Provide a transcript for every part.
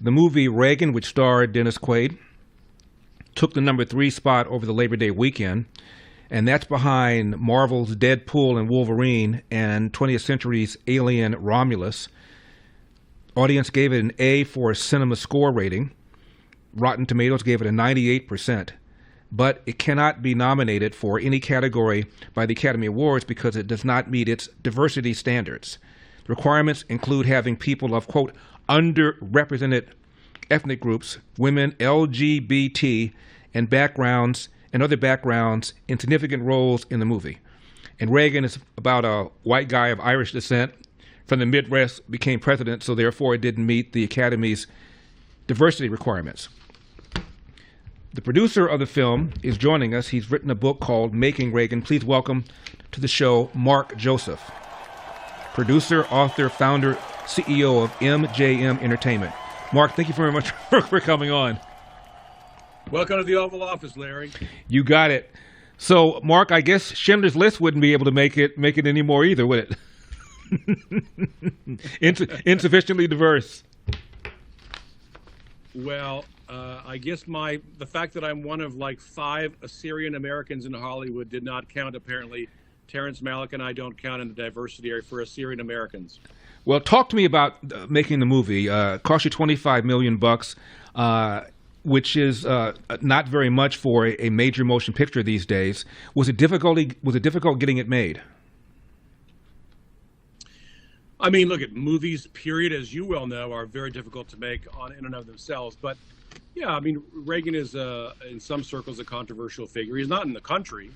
The movie Reagan, which starred Dennis Quaid, took the #3 spot over the Labor Day weekend, and that's behind Marvel's Deadpool and Wolverine and 20th Century's Alien Romulus. Audience gave it an A for a cinema score rating. Rotten Tomatoes gave it a 98%, but it cannot be nominated for any category by the Academy Awards because it does not meet its diversity standards. The requirements include having people of, quote, underrepresented ethnic groups, women, LGBT, and backgrounds and other backgrounds in significant roles in the movie. And Reagan is about a white guy of Irish descent from the Midwest, became president, so therefore it didn't meet the Academy's diversity requirements. The producer of the film is joining us. He's written a book called Making Reagan. Please welcome to the show Mark Joseph, producer, author, founder, CEO of MJM Entertainment. Mark, thank you very much for coming on. Welcome to the Oval Office, Larry. You got it. So, Mark, I guess Schindler's List wouldn't be able to make it anymore either, would it? Insufficiently diverse. Well, I guess the fact that I'm one of like 5 Assyrian Americans in Hollywood did not count, apparently. Terrence Malick and I don't count in the diversity area for Assyrian Americans. Well, talk to me about making the movie. Cost you $25 million, which is not very much for a major motion picture these days. Was it difficult getting it made? I mean, look, at movies, period, as you well know, are very difficult to make on in and of themselves. But yeah, I mean, Reagan is in some circles a controversial figure. He's not in the country,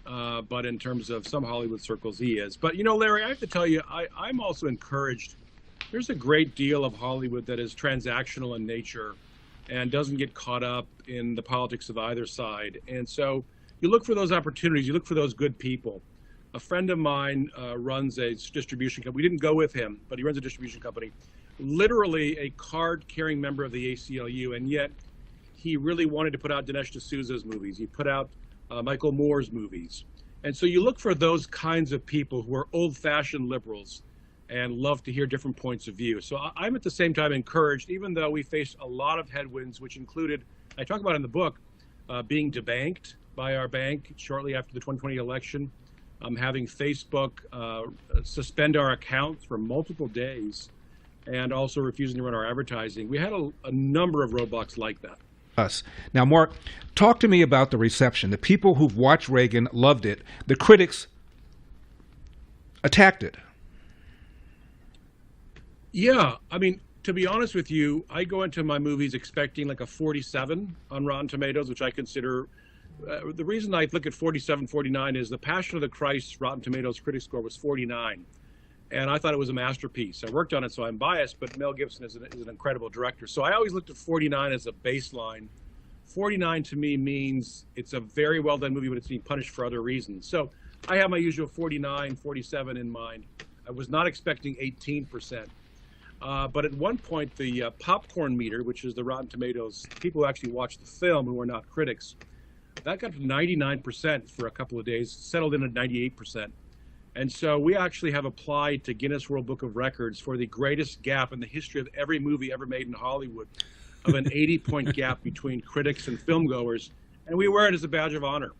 but in terms of some Hollywood circles, he is. But you know, Larry, I have to tell you, I'm also encouraged. There's a great deal of Hollywood that is transactional in nature and doesn't get caught up in the politics of either side. And so you look for those opportunities, you look for those good people. A friend of mine runs a distribution company. We didn't go with him, but he runs a distribution company. Literally a card-carrying member of the ACLU, and yet he really wanted to put out Dinesh D'Souza's movies. He put out Michael Moore's movies. And so you look for those kinds of people who are old-fashioned liberals and love to hear different points of view. So I'm at the same time encouraged, even though we faced a lot of headwinds, which included, I talk about in the book, being debanked by our bank shortly after the 2020 election, having Facebook suspend our accounts for multiple days, and also refusing to run our advertising. We had a number of roadblocks like that. Us. Now, Mark, talk to me about the reception. The people who've watched Reagan loved it. The critics attacked it. Yeah, I mean, to be honest with you, I go into my movies expecting like a 47 on Rotten Tomatoes, which I consider the reason I look at 47, 49 is The Passion of the Christ Rotten Tomatoes critic score was 49. And I thought it was a masterpiece. I worked on it, so I'm biased, but Mel Gibson is an incredible director. So I always looked at 49 as a baseline. 49 to me means it's a very well done movie, but it's being punished for other reasons. So I have my usual 49, 47 in mind. I was not expecting 18%. But at one point, the popcorn meter, which is the Rotten Tomatoes, people who actually watch the film who are not critics, that got to 99% for a couple of days, settled in at 98%. And so we actually have applied to Guinness World Book of Records for the greatest gap in the history of every movie ever made in Hollywood, of an 80-point gap between critics and filmgoers. And we wear it as a badge of honor.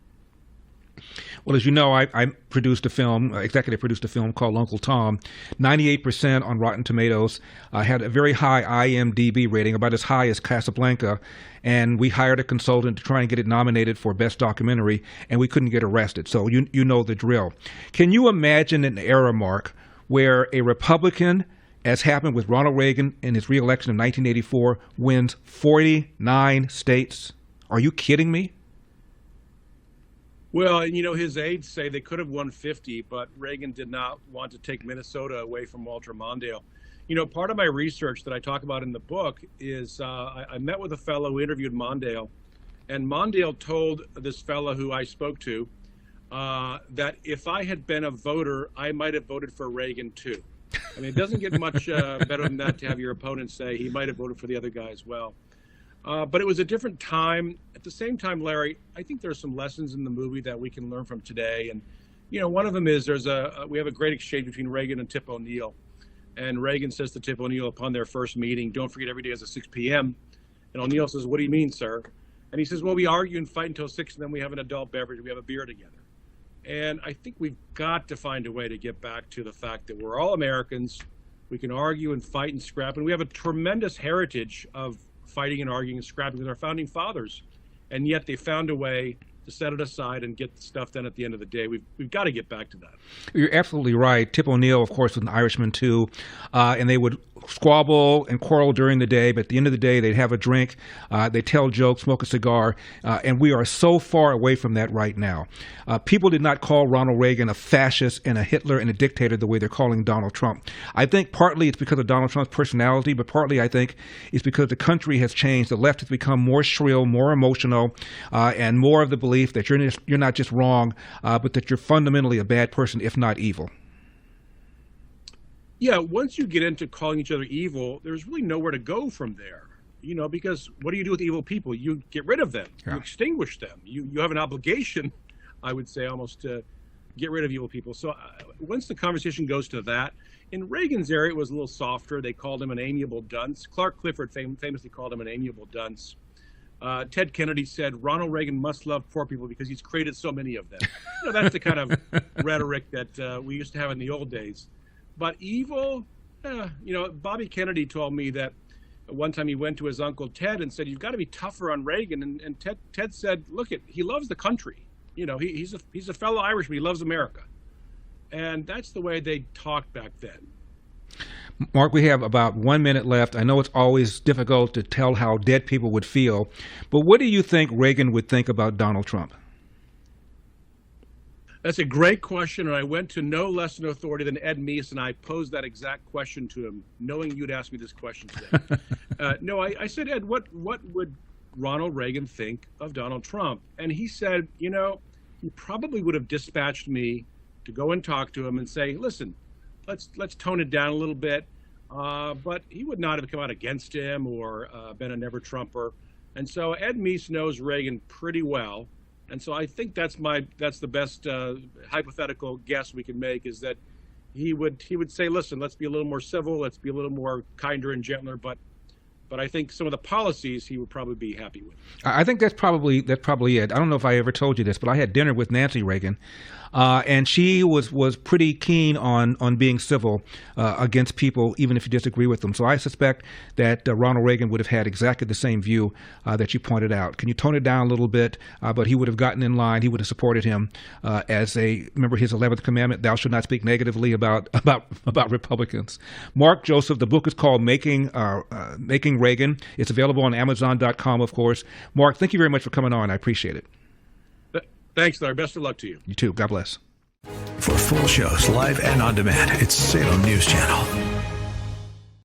Well, as you know, I produced a film, executive produced a film called Uncle Tom, 98% on Rotten Tomatoes, had a very high IMDb rating, about as high as Casablanca, and we hired a consultant to try and get it nominated for Best Documentary, and we couldn't get arrested. So you know the drill. Can you imagine an era, Mark, where a Republican, as happened with Ronald Reagan in his re-election in 1984, wins 49 states? Are you kidding me? Well, you know, his aides say they could have won 50, but Reagan did not want to take Minnesota away from Walter Mondale. You know, part of my research that I talk about in the book is I met with a fellow who interviewed Mondale, and Mondale told this fellow who I spoke to that if I had been a voter, I might have voted for Reagan too. I mean, it doesn't get much better than that to have your opponent say he might have voted for the other guy as well. But it was a different time. At the same time, Larry, I think there are some lessons in the movie that we can learn from today. And, you know, one of them is we have a great exchange between Reagan and Tip O'Neill. And Reagan says to Tip O'Neill upon their first meeting, "Don't forget every day is at 6 p.m." And O'Neill says, "What do you mean, sir?" And he says, "Well, we argue and fight until 6, and then we have an adult beverage. We have a beer together." And I think we've got to find a way to get back to the fact that we're all Americans. We can argue and fight and scrap, and we have a tremendous heritage of fighting and arguing and scrapping with our founding fathers. And yet they found a way to set it aside and get the stuff done at the end of the day. We've got to get back to that. You're absolutely right. Tip O'Neill, of course, was an Irishman too, and they would squabble and quarrel during the day, but at the end of the day, they'd have a drink, they'd tell jokes, smoke a cigar, and we are so far away from that right now. People did not call Ronald Reagan a fascist and a Hitler and a dictator the way they're calling Donald Trump. I think partly it's because of Donald Trump's personality, but partly I think it's because the country has changed. The left has become more shrill, more emotional, and more of the belief that you're not just wrong, but that you're fundamentally a bad person, if not evil. Yeah, once you get into calling each other evil, there's really nowhere to go from there. Because what do you do with evil people? You get rid of them. Yeah. You extinguish them. You have an obligation, I would say, almost to get rid of evil people. So once the conversation goes to that, in Reagan's era, it was a little softer. They called him an amiable dunce. Clark Clifford famously called him an amiable dunce. Ted Kennedy said, "Ronald Reagan must love poor people because he's created so many of them." That's the kind of rhetoric that we used to have in the old days. But evil, Bobby Kennedy told me that one time he went to his uncle Ted and said, "You've got to be tougher on Reagan." And Ted said, "Look, he loves the country. He's a fellow Irishman. He loves America." And that's the way they talked back then. Mark, we have about 1 minute left. I know it's always difficult to tell how dead people would feel, but what do you think Reagan would think about Donald Trump? That's a great question, and I went to no less an authority than Ed Meese, and I posed that exact question to him, knowing you'd ask me this question today. I said, "Ed, what would Ronald Reagan think of Donald Trump?" And he said, he probably would have dispatched me to go and talk to him and say, "Listen, let's tone it down a little bit," but he would not have come out against him or been a never-Trumper. And so Ed Meese knows Reagan pretty well. And so I think that's the best hypothetical guess we can make, is that he would say, "Listen, let's be a little more civil, let's be a little more kinder and gentler," but I think some of the policies he would probably be happy with. I think that's probably it. I don't know if I ever told you this, but I had dinner with Nancy Reagan, and she was pretty keen on being civil against people, even if you disagree with them. So I suspect that Ronald Reagan would have had exactly the same view that you pointed out. Can you tone it down a little bit? But he would have gotten in line. He would have supported him remember his 11th commandment: "Thou shalt not speak negatively about Republicans." Mark Joseph, the book is called Making Reagan. It's available on Amazon.com, of course. Mark, thank you very much for coming on. I appreciate it. Thanks, Larry. Best of luck to you. You too. God bless. For full shows, live and on demand, it's Salem News Channel.